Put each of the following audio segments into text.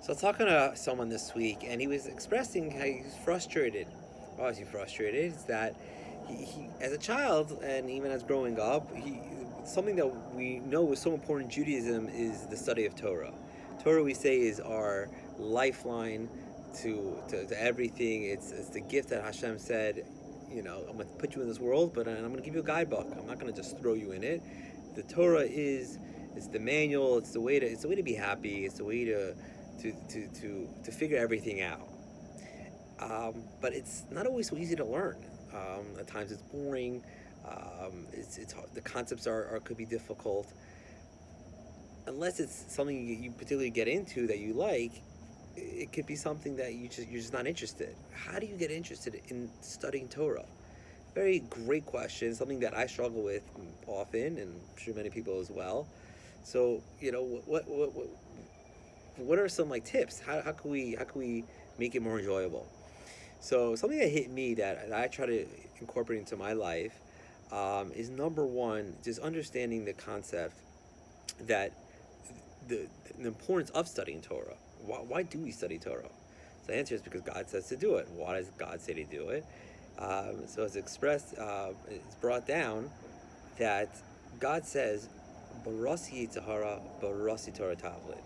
So I was talking to someone this week, and he was expressing how he's frustrated. Why is he frustrated? Is that as a child, and even as growing up, something that we know is so important in Judaism is the study of Torah. Torah, we say, is our lifeline to everything. It's the gift that Hashem said, I'm going to put you in this world, but I'm going to give you a guidebook. I'm not going to just throw you in it. The Torah is it's the manual. It's the way to be happy. It's the way to figure everything out. But it's not always so easy to learn. At times it's boring. It's hard. The concepts could be difficult. Unless it's something you particularly get into that you like, it could be something that you're just not interested. How do you get interested in studying Torah? Very great question. Something that I struggle with often, and I'm sure many people as well. So what are some like tips? How can we make it more enjoyable? So something that hit me that I try to incorporate into my life is number one, just understanding the concept that the, the importance of studying Torah. Why do we study Torah? So the answer is because God says to do it. Why does God say to do it? So it's expressed, it's brought down that God says, "Barasi Yitzhara, Barasi Torah Tavlid,"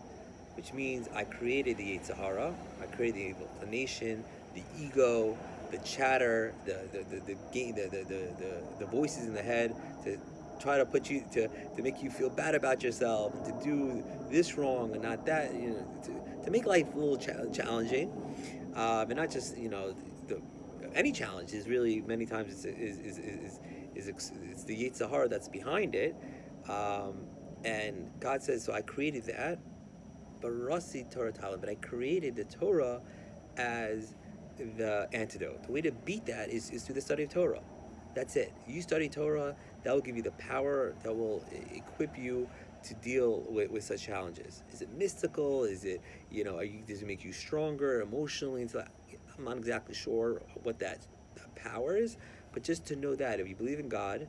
which means I created the Yitzhara, I created the inclination, the ego, the chatter, the voices in the head to try to put you to make you feel bad about yourself, and to do this wrong and not that, to make life a little challenging, and not just any challenge is really many times it's the Yetzer Hara that's behind it, and God says, so I created that, Barasi Torah Talim, but I created the Torah as the antidote. The way to beat that is through the study of Torah. That's it. You study Torah, that will give you the power, that will equip you to deal with such challenges. Is it mystical? Is it, does it make you stronger emotionally? I'm not exactly sure what that power is, but just to know that if you believe in God,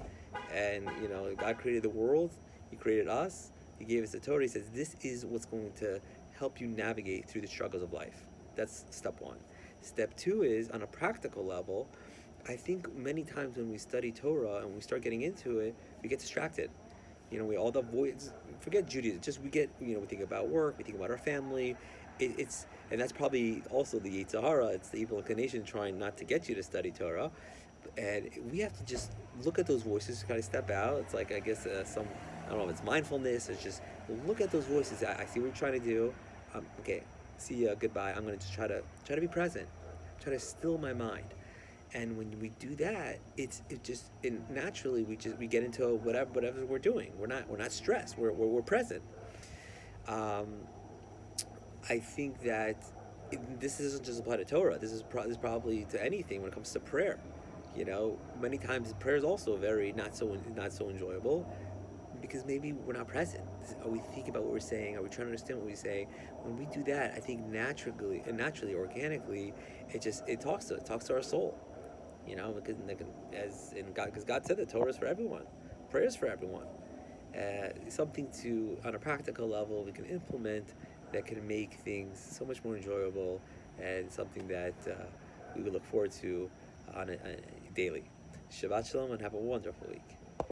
and God created the world, He created us, He gave us the Torah. He says this is what's going to help you navigate through the struggles of life. That's step one. Step two is on a practical level. I think many times when we study Torah and we start getting into it, we get distracted. We all the voids. Forget Judaism. Just we think about work, we think about our family. And that's probably also the Yetzer Hara. It's the evil inclination trying not to get you to study Torah. And we have to just look at those voices, kind of step out. It's like, I guess, I don't know if it's mindfulness. It's just look at those voices. I see what you're trying to do. Okay, see ya, goodbye. I'm gonna just try to be present, try to still my mind. And when we do that, naturally we get into whatever we're doing. We're not stressed. We're present. Um, I think that this doesn't just apply to Torah. This is probably to anything when it comes to prayer. Many times prayer is also very not so enjoyable because maybe we're not present. Are we thinking about what we're saying? Are we trying to understand what we say? When we do that, I think naturally, organically, it talks to our soul. Because God said that Torah is for everyone, prayer is for everyone. Something on a practical level we can implement that can make things so much more enjoyable, and something that we would look forward to on a daily. Shabbat Shalom, and have a wonderful week.